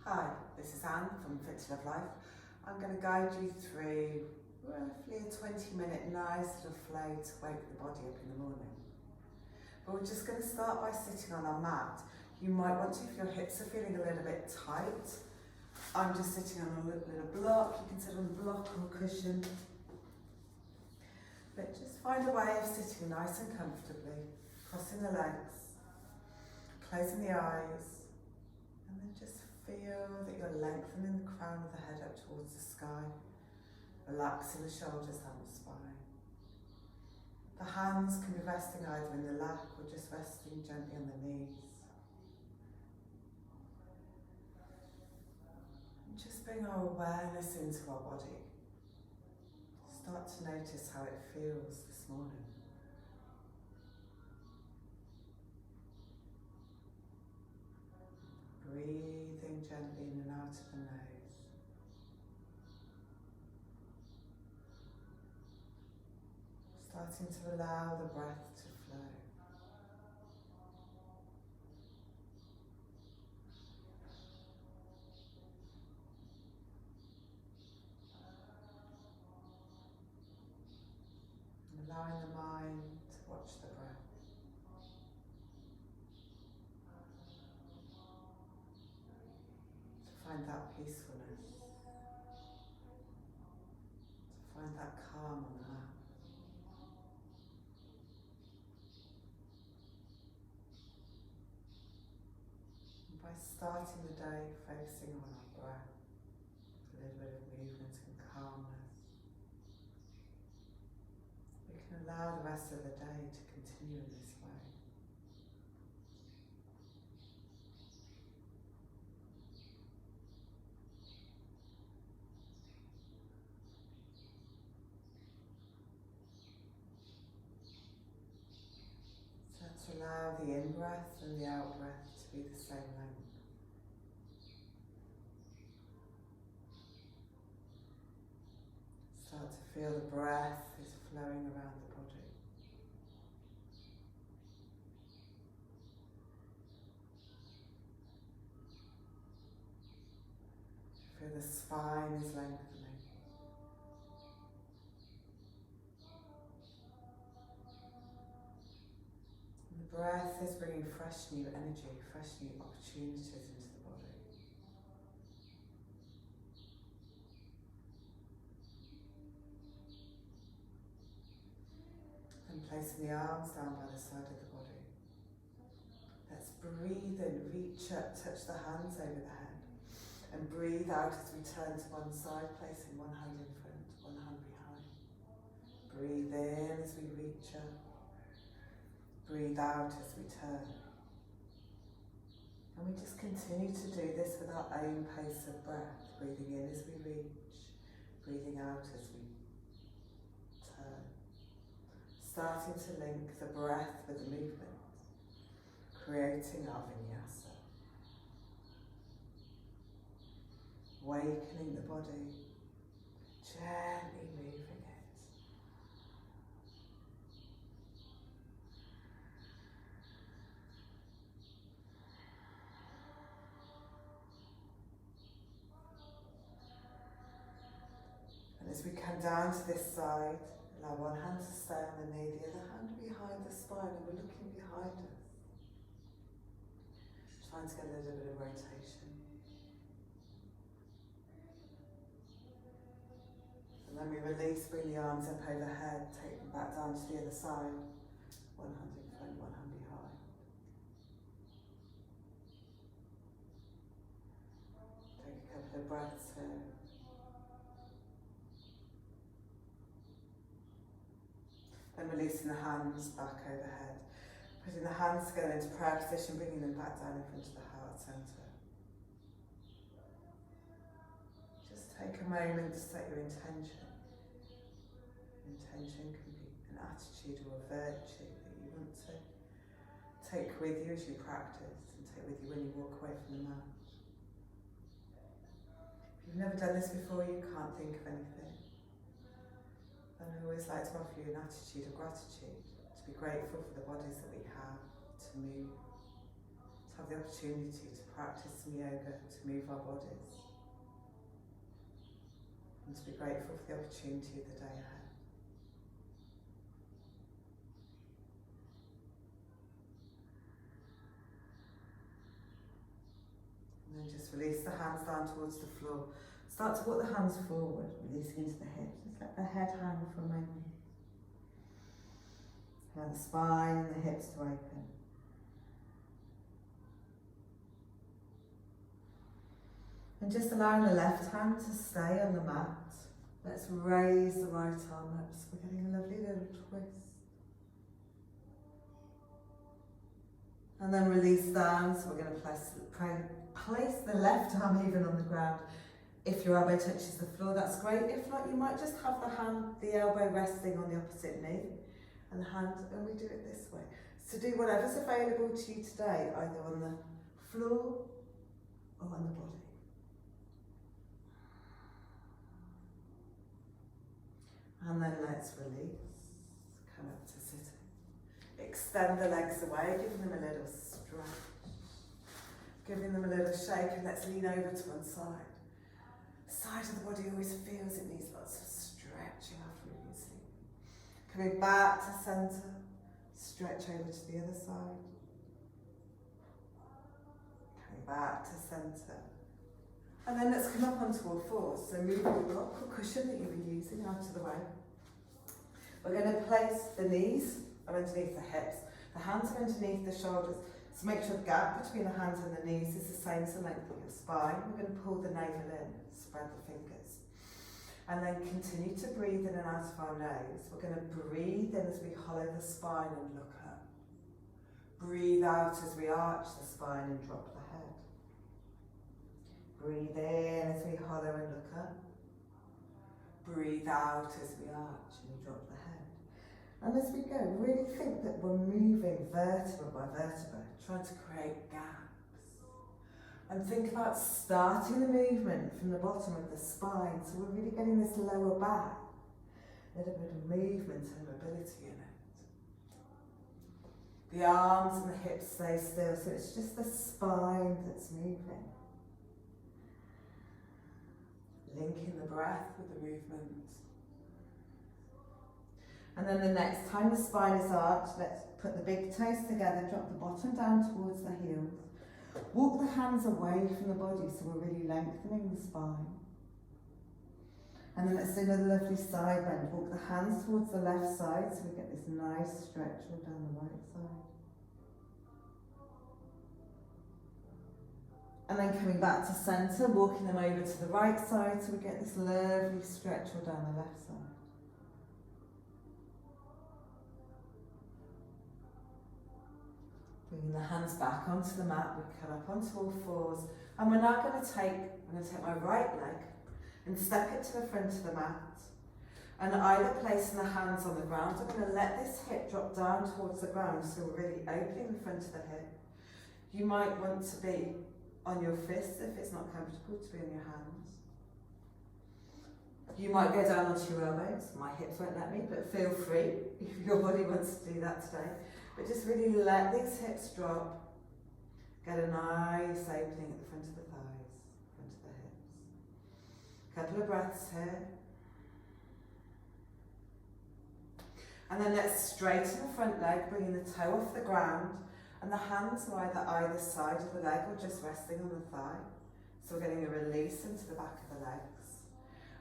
Hi, this is Anne from Fit to Love Life. I'm going to guide you through roughly a 20-minute nice little flow to wake the body up in the morning. But we're just going to start by sitting on our mat. You might want to, if your hips are feeling a little bit tight. I'm just sitting on a little block. You can sit on a block or cushion. But just find a way of sitting nice and comfortably, crossing the legs, closing the eyes, and then just feel that you're lengthening the crown of the head up towards the sky, relaxing the shoulders down the spine. The hands can be resting either in the lap or just resting gently on the knees. And just bring our awareness into our body. Start to notice how it feels this morning. Breathing gently in and out of the nose. Starting to allow the breath to flow. And allowing the mind to watch the breath. Find that peacefulness, to find that calm on the mat. And by starting the day focusing on our breath, a little bit of movement and calmness, we can allow the rest of the day to continue in this way. To allow the in-breath and the out-breath to be the same length. Start to feel the breath is flowing around the body. Feel the spine is lengthening. The breath is bringing fresh new energy, fresh new opportunities into the body. And placing the arms down by the side of the body. Let's breathe in, reach up, touch the hands over the head. And breathe out as we turn to one side, placing one hand in front, one hand behind. Breathe in as we reach up. Breathe out as we turn. And we just continue to do this with our own pace of breath. Breathing in as we reach, breathing out as we turn. Starting to link the breath with the movement, creating our vinyasa. Awakening the body, gently moving it. As we come down to this side, allow one hand to stay on the knee, the other hand behind the spine, and we're looking behind us. Trying to get a little bit of rotation. And then we release, bring the arms up overhead, take them back down to the other side. One hand in front, one hand behind. Take a couple of breaths here. And releasing the hands back overhead. Putting the hands together into prayer position, bringing them back down in front of the heart centre. Just take a moment to set your intention. Intention can be an attitude or a virtue that you want to take with you as you practice and take with you when you walk away from the mat. If you've never done this before, you can't think of anything. And I always like to offer you an attitude of gratitude, to be grateful for the bodies that we have, to move, to have for the opportunity to practice some yoga, to move our bodies, and to be grateful for the opportunity of the day ahead. And then just release the hands down towards the floor. Start to walk the hands forward, releasing into the hips. Just let the head hang for a moment. Allow the spine and the hips to open. And just allowing the left hand to stay on the mat. Let's raise the right arm up, so we're getting a lovely little twist. And then release down, so we're going to place the left arm even on the ground. If your elbow touches the floor, that's great. If not, you might just have the elbow resting on the opposite knee, and the hand, and we do it this way. So do whatever's available to you today, either on the floor or on the body. And then let's release, come up to sitting. Extend the legs away, giving them a little stretch. Giving them a little shake, and let's lean over to one side. The side of the body always feels it needs lots of stretching after we've been sleeping. Coming back to centre, stretch over to the other side. Coming back to centre. And then let's come up onto all fours. So move your block or cushion that you were using out of the way. We're going to place the knees underneath the hips. The hands are underneath the shoulders. So make sure the gap between the hands and the knees is the same as the length of your spine. We're going to pull the navel in, spread the fingers. And then continue to breathe in and out of our nose. We're going to breathe in as we hollow the spine and look up. Breathe out as we arch the spine and drop the head. Breathe in as we hollow and look up. Breathe out as we arch and we drop the head. And as we go, really think that we're moving vertebra by vertebra, trying to create gaps. And think about starting the movement from the bottom of the spine, so we're really getting this lower back. A little bit of movement and mobility in it. The arms and the hips stay still, so it's just the spine that's moving. Linking the breath with the movement. And then the next time the spine is arched, let's put the big toes together, drop the bottom down towards the heels. Walk the hands away from the body, so we're really lengthening the spine. And then let's do another lovely side bend. Walk the hands towards the left side, so we get this nice stretch all down the right side. And then coming back to centre, walking them over to the right side, so we get this lovely stretch all down the left side. Bringing the hands back onto the mat, we come up onto all fours, and we're now going to take my right leg and step it to the front of the mat. And either placing the hands on the ground, I'm going to let this hip drop down towards the ground, so we're really opening the front of the hip. You might want to be on your fists if it's not comfortable to be on your hands. You might go down onto your elbows. My hips won't let me, but feel free if your body wants to do that today. But just really let these hips drop. Get a nice opening at the front of the thighs, front of the hips. Couple of breaths here. And then let's straighten the front leg, bringing the toe off the ground, and the hands are either side of the leg or just resting on the thigh. So we're getting a release into the back of the legs.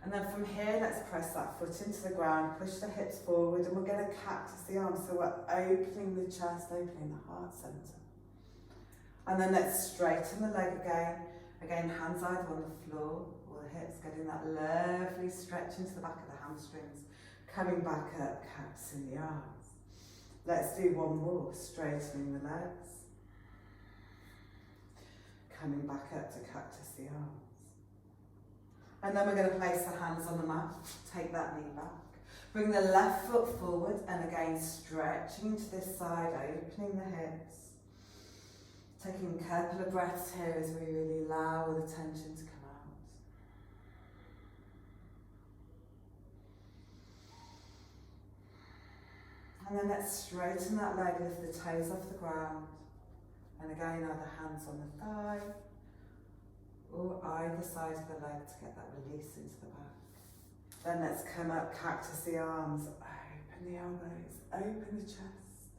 And then from here, let's press that foot into the ground, push the hips forward, and we're going to cactus the arms. So we're opening the chest, opening the heart centre. And then let's straighten the leg again. Again, hands either on the floor or the hips, getting that lovely stretch into the back of the hamstrings. Coming back up, cactusing the arms. Let's do one more, straightening the legs. Coming back up to cactus the arms. And then we're going to place the hands on the mat, take that knee back. Bring the left foot forward and again stretching to this side, opening the hips. Taking a couple of breaths here as we really allow all the tension to come out. And then let's straighten that leg, lift the toes off the ground. And again, either hands on the thigh or either side of the leg to get that release into the back. Then let's come up, cactus the arms, open the elbows, open the chest,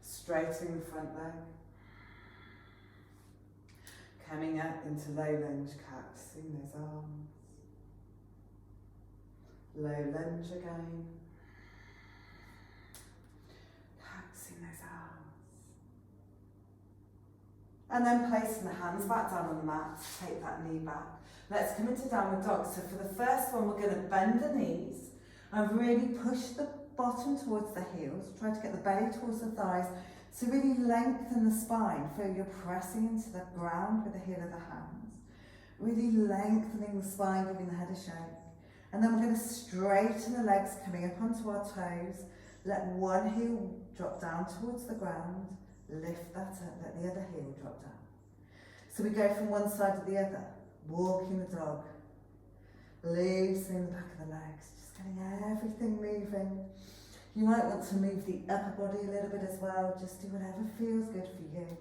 straightening the front leg. Coming up into low lunge, cactusing those arms. Low lunge again. Cactusing those arms. And then placing the hands back down on the mat, take that knee back. Let's come into downward dog. So for the first one, we're going to bend the knees and really push the bottom towards the heels. Try to get the belly towards the thighs. So really lengthen the spine. Feel you're pressing into the ground with the heel of the hands. Really lengthening the spine, giving the head a shake. And then we're going to straighten the legs, coming up onto our toes. Let one heel drop down towards the ground. Lift that up, let the other heel drop down. So we go from one side to the other. Walking the dog. Loosening the back of the legs. Just getting everything moving. You might want to move the upper body a little bit as well. Just do whatever feels good for you.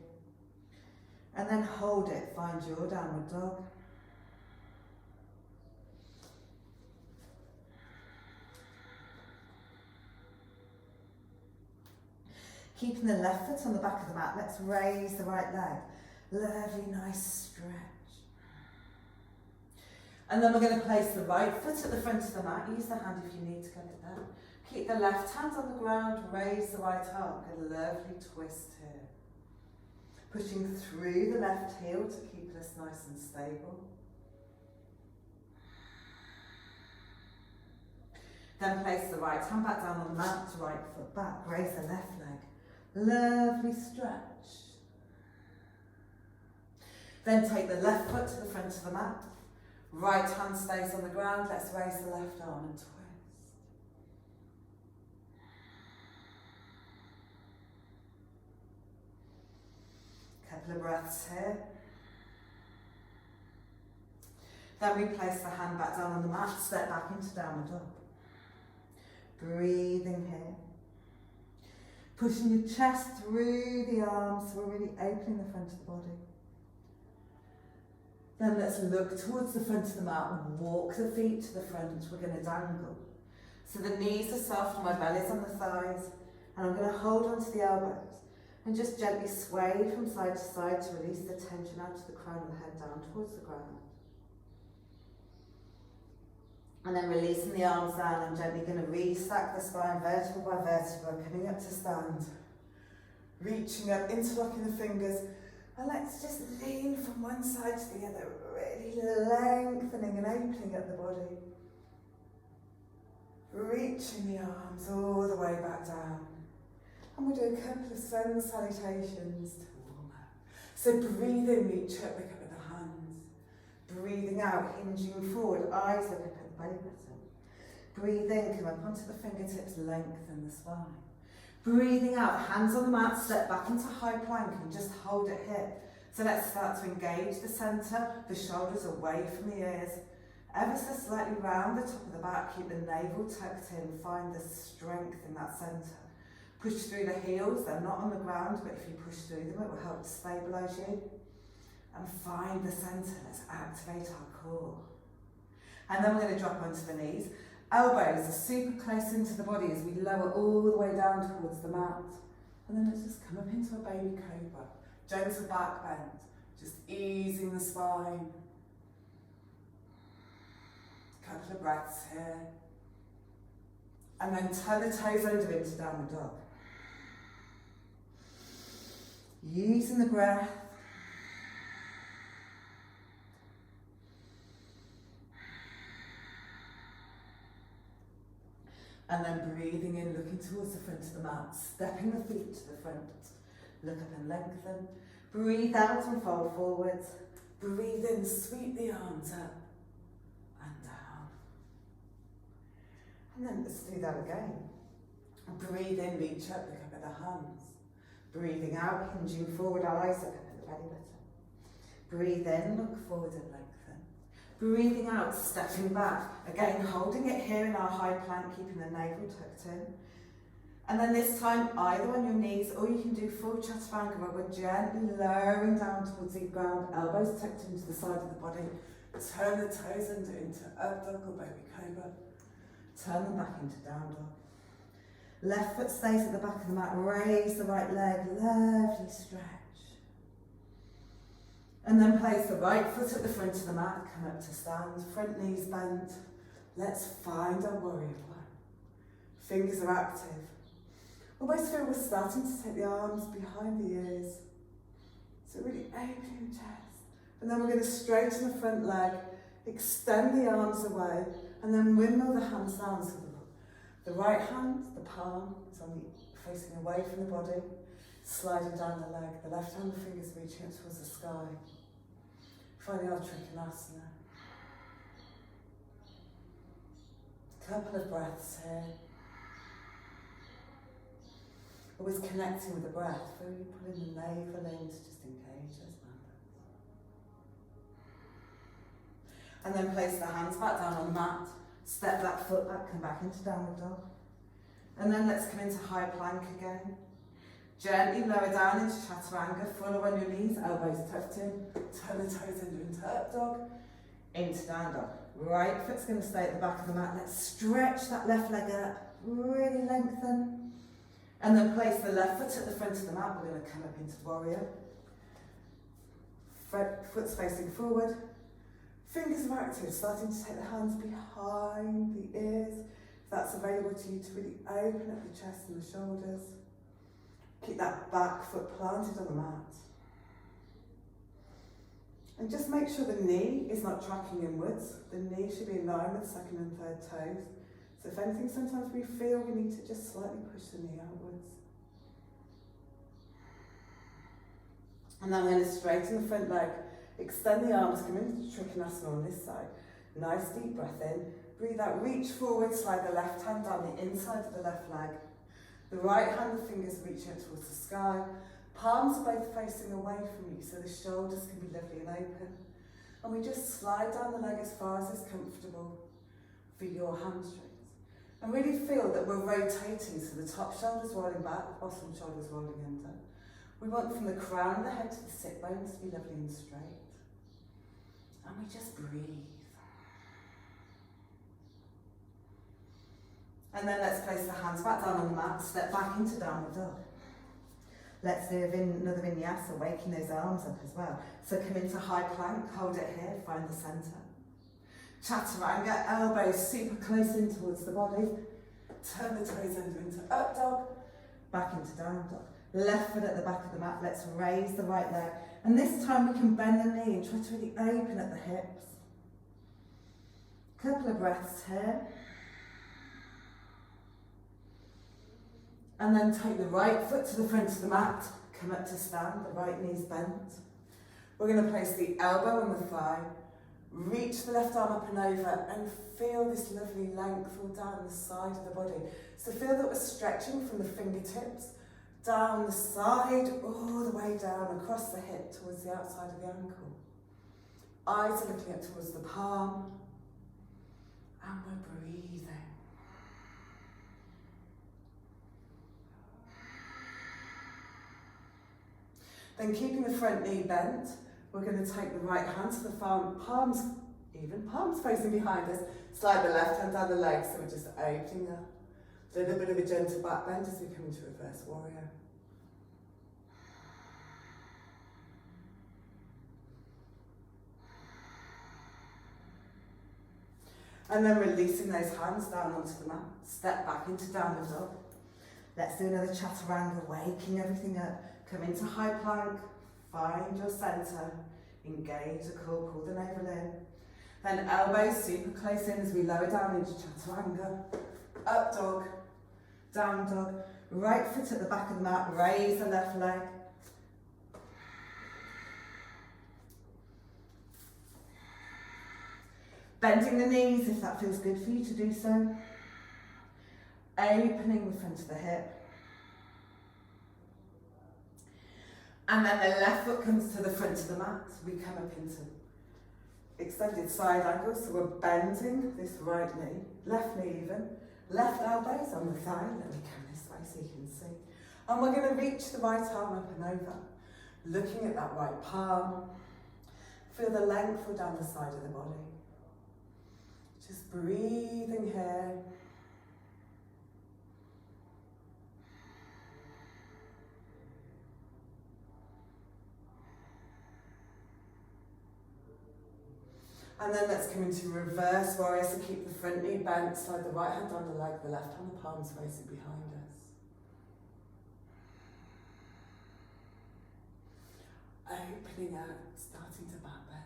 And then hold it. Find your downward dog. Keeping the left foot on the back of the mat. Let's raise the right leg. Lovely, nice stretch. And then we're going to place the right foot at the front of the mat. Use the hand if you need to get it there. Keep the left hand on the ground, raise the right arm. A lovely twist here. Pushing through the left heel to keep this nice and stable. Then place the right hand back down on the mat, right foot back, raise the left leg. Lovely stretch. Then take the left foot to the front of the mat. Right hand stays on the ground. Let's raise the left arm and twist. Couple of breaths here. Then we place the hand back down on the mat, step back into downward dog. Breathing here. Pushing your chest through the arms, so we're really opening the front of the body. Then let's look towards the front of the mat and walk the feet to the front. We're going to dangle. So the knees are soft, my belly's on the thighs, and I'm going to hold onto the elbows and just gently sway from side to side to release the tension out of the crown of the head down towards the ground. And then releasing the arms down, I'm gently going to restack the spine vertebra by vertebra, coming up to stand. Reaching up, interlocking the fingers. And let's just lean from one side to the other, really lengthening and opening up the body. Reaching the arms all the way back down. And we'll do a couple of sun salutations to warm up. So breathe in, reach up, look up at the hands. Breathing out, hinging forward, eyes look up at the belly button. Breathe in, come up onto the fingertips, lengthen the spine. Breathing out, hands on the mat, step back into high plank and just hold it here. So let's start to engage the centre, the shoulders away from the ears. Ever so slightly round the top of the back, keep the navel tucked in, find the strength in that centre. Push through the heels, they're not on the ground, but if you push through them, it will help to stabilise you. And find the centre, let's activate our core. And then we're going to drop onto the knees. Elbows are super close into the body as we lower all the way down towards the mat. And then let's just come up into a baby cobra. Gentle back bend, just easing the spine. Couple of breaths here. And then turn the toes under into downward dog. Using the breath. And then breathing in, looking towards the front of the mat, stepping the feet to the front. Look up and lengthen. Breathe out and fold forwards. Breathe in, sweep the arms up and down. And then let's do that again. Breathe in, reach up, look up at the hands. Breathing out, hinging forward, eyes look up at the belly button. Breathe in, look forward and lengthen. Breathing out, stepping back. Again, holding it here in our high plank, keeping the navel tucked in. And then this time, either on your knees, or you can do full chaturanga where we're gently lowering down towards the ground, elbows tucked into the side of the body. Turn the toes under into up dog or baby cobra. Turn them back into down dog. Left foot stays at the back of the mat. Raise the right leg, lovely stretch. And then place the right foot at the front of the mat. Come up to stand, front knees bent. Let's find our warrior one. Fingers are active. Almost feel we're starting to take the arms behind the ears. So really open your chest. And then we're going to straighten the front leg, extend the arms away, and then windmill the hands down. So the right hand, the palm, is facing away from the body, sliding down the leg. The left hand, the fingers reaching up towards the sky. Finding our Trikonasana. Couple of breaths here. Always connecting with the breath, really pulling the navel in to just engage those members. And then place the hands back down on the mat, step that foot back, come back into downward dog. And then let's come into high plank again. Gently lower down into chaturanga, follow on your knees, elbows tucked in, turn the toes into up dog, into down dog. Right foot's going to stay at the back of the mat. Let's stretch that left leg up, really lengthen. And then place the left foot at the front of the mat. We're going to come up into warrior. Foot's facing forward. Fingers are active, starting to take the hands behind the ears. If that's available to you, to really open up the chest and the shoulders. Keep that back foot planted on the mat. And just make sure the knee is not tracking inwards. The knee should be in line with second and third toes. So if anything, sometimes we feel we need to just slightly push the knee outwards. And then we're going to straighten the front leg, extend the arms, come into Trikonasana on this side. Nice deep breath in. Breathe out, reach forward, slide the left hand down the inside of the left leg. The right hand, the fingers reaching up towards the sky. Palms are both facing away from you, so the shoulders can be lovely and open. And we just slide down the leg as far as is comfortable for your hamstrings. And really feel that we're rotating, so the top shoulder's rolling back, the bottom shoulder's rolling under. We want from the crown of the head to the sit bones to be lovely and straight. And we just breathe. And then let's place the hands back down on the mat, step back into downward dog. Let's do another vinyasa, waking those arms up as well. So come into high plank, hold it here, find the centre. Chaturanga, elbows super close in towards the body. Turn the toes under into up dog, back into down dog. Left foot at the back of the mat, let's raise the right leg. And this time we can bend the knee and try to really open at the hips. Couple of breaths here. And then take the right foot to the front of the mat, come up to stand, the right knee's bent. We're going to place the elbow on the thigh, reach the left arm up and over, and feel this lovely length all down the side of the body. So feel that we're stretching from the fingertips, down the side, all the way down, across the hip, towards the outside of the ankle. Eyes are looking up towards the palm, and we're breathing. Then keeping the front knee bent, we're going to take the right hand to the palms facing behind us, slide the left hand down the leg, so we're just opening up. A little bit of a gentle back bend as we come into reverse warrior. And then releasing those hands down onto the mat, step back into downward dog. Let's do another chaturanga, waking everything up. Come into high plank, find your centre, engage the core, pull the navel in. Then elbows super close in as we lower down into chaturanga. Up dog, down dog, right foot at the back of the mat, raise the left leg. Bending the knees if that feels good for you to do so. Opening the front of the hip. And then the left foot comes to the front of the mat. We come up into extended side angle, so we're bending this right knee, left knee even, left elbows on the thigh. Let me come this way. perfectly so you can see. And we're going to reach the right arm up and over, looking at that right palm. Feel the length all down the side of the body. Just breathing here. And then let's come into reverse warrior, so keep the front knee bent, slide the right hand on the leg, the left hand, the palms facing behind us. Opening out, starting to back bend.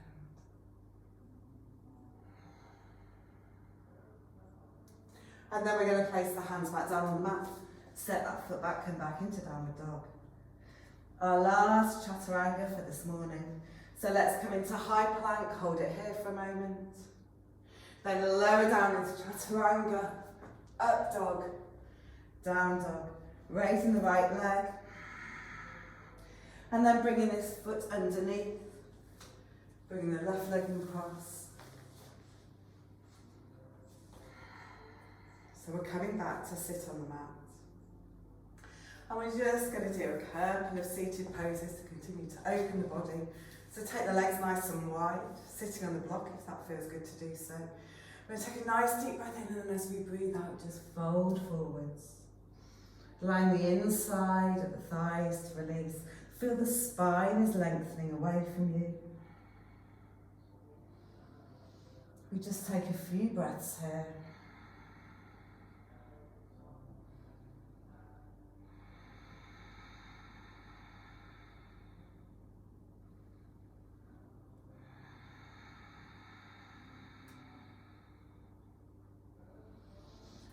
And then we're going to place the hands back down on the mat, step that foot back, come back into downward dog. Our last chaturanga for this morning. So let's come into high plank, hold it here for a moment. Then lower down into chaturanga, up dog, down dog. Raising the right leg. And then bringing this foot underneath. Bringing the left leg across. So we're coming back to sit on the mat. And we're just going to do a couple of seated poses to continue to open the body. So take the legs nice and wide, sitting on the block if that feels good to do so. We're going to take a nice deep breath in, and then as we breathe out, just fold forwards. Allowing the inside of the thighs to release. Feel the spine is lengthening away from you. We just take a few breaths here.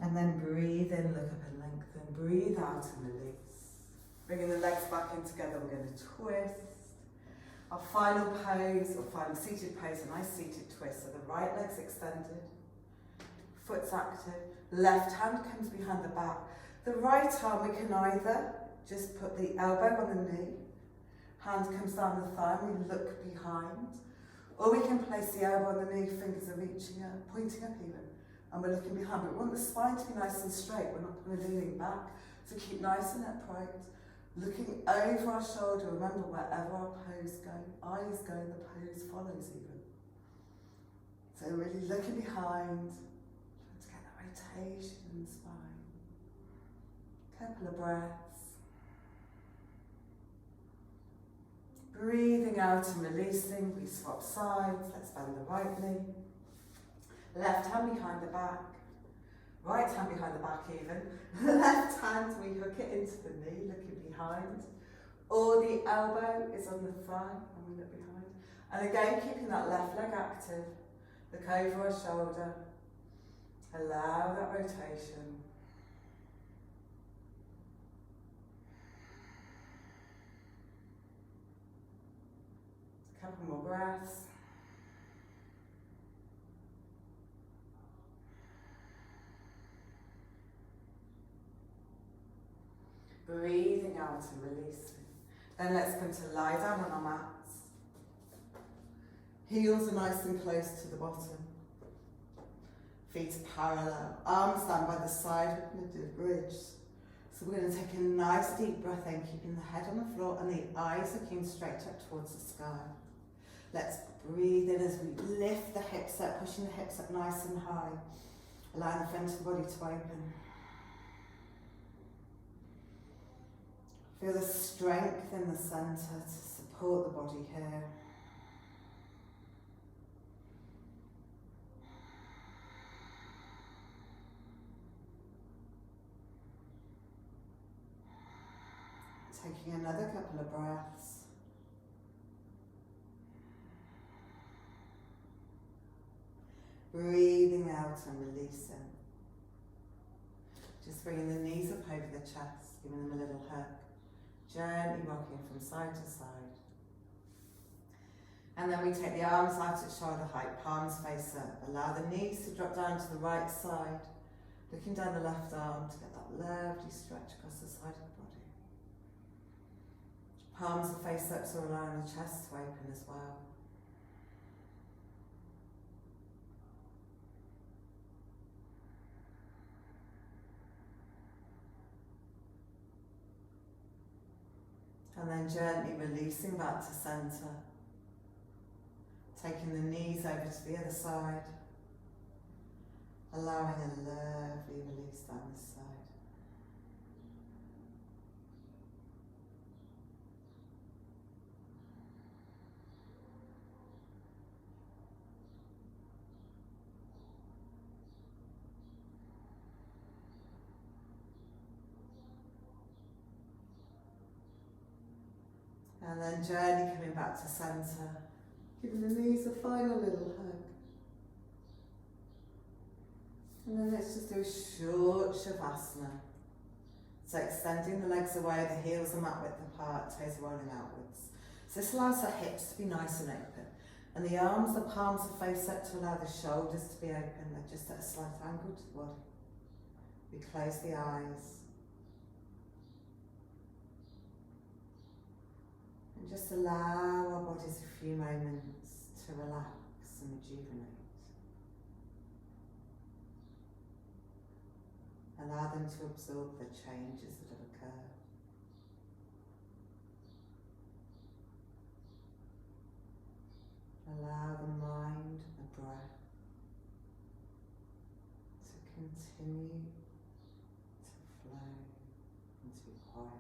And then breathe in, look up and lengthen. Breathe out and release. Bringing the legs back in together, we're going to twist. Our final pose, or final seated pose, a nice seated twist. So the right leg's extended, foot's active, left hand comes behind the back. The right arm, we can either just put the elbow on the knee, hand comes down the thigh, we look behind. Or we can place the elbow on the knee, fingers are reaching up, pointing up even. And we're looking behind, but we want the spine to be nice and straight. We're leaning back, so keep nice and upright. Looking over our shoulder, remember wherever our pose goes, eyes go, the pose follows even. So really looking behind, trying to get that rotation in the spine. Couple of breaths. Breathing out and releasing, we swap sides, let's bend the right knee. Left hand behind the back, right hand behind the back even. Left hand, we hook it into the knee, looking behind. Or the elbow is on the thigh, and we look behind. And again, keeping that left leg active. Look over our shoulder. Allow that rotation. A couple more breaths. Breathing out and releasing. Then let's come to lie down on our mats. Heels are nice and close to the bottom. Feet are parallel. Arms down by the side, we're going to do a bridge. So we're going to take a nice deep breath in, keeping the head on the floor and the eyes looking straight up towards the sky. Let's breathe in as we lift the hips up, pushing the hips up nice and high. Allowing the front of the body to open. Feel the strength in the centre to support the body here. Taking another couple of breaths. Breathing out and releasing. Just bringing the knees up over the chest, giving them a little hug. Gently rocking from side to side. And then we take the arms out at shoulder height, palms face up. Allow the knees to drop down to the right side. Looking down the left arm to get that lovely stretch across the side of the body. Palms are face up, so allowing the chest to open as well. And then gently releasing back to centre. Taking the knees over to the other side. Allowing a lovely release down this side. And then gently coming back to centre. Giving the knees a final little hug. And then let's just do a short Shavasana. So extending the legs away, the heels are mat width apart, toes rolling outwards. So this allows the hips to be nice and open. And the arms, the palms are face up to allow the shoulders to be open. They're just at a slight angle to the body. We close the eyes. And just allow our bodies a few moments to relax and rejuvenate. Allow them to absorb the changes that have occurred. Allow the mind, the breath to continue to flow and to be quiet.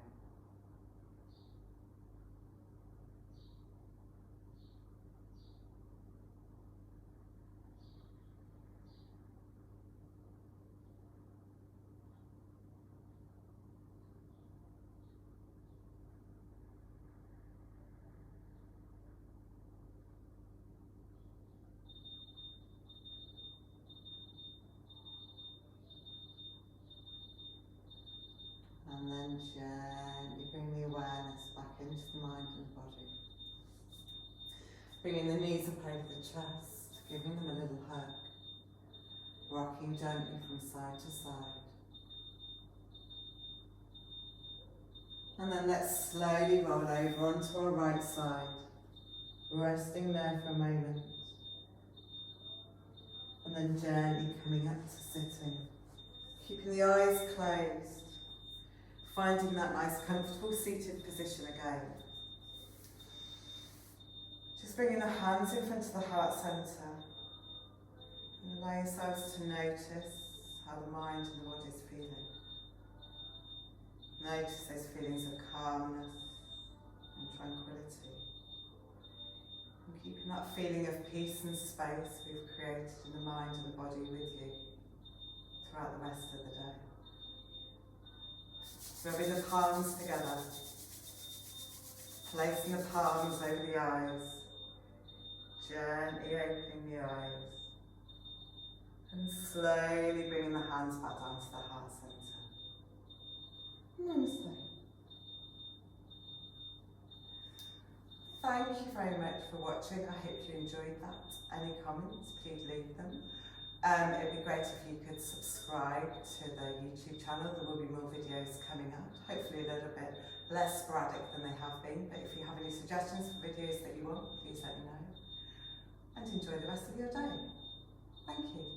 And then gently bring the awareness back into the mind and the body. Bringing the knees up over the chest, giving them a little hug. Rocking gently from side to side. And then let's slowly roll over onto our right side. Resting there for a moment. And then gently coming up to sitting. Keeping the eyes closed. Finding that nice comfortable seated position again. Just bringing the hands in front of the heart centre. And allow yourselves to notice how the mind and the body is feeling. Notice those feelings of calmness and tranquility. And keeping that feeling of peace and space we've created in the mind and the body with you throughout the rest of the day. Rubbing the palms together, placing the palms over the eyes, gently opening the eyes, and slowly bringing the hands back down to the heart centre. Namaste. Thank you very much for watching. I hope you enjoyed that. Any comments, please leave them. It'd be great if you could subscribe to the YouTube channel. There will be more videos coming out, hopefully a little bit less sporadic than they have been. But if you have any suggestions for videos that you want, please let me know. And enjoy the rest of your day. Thank you.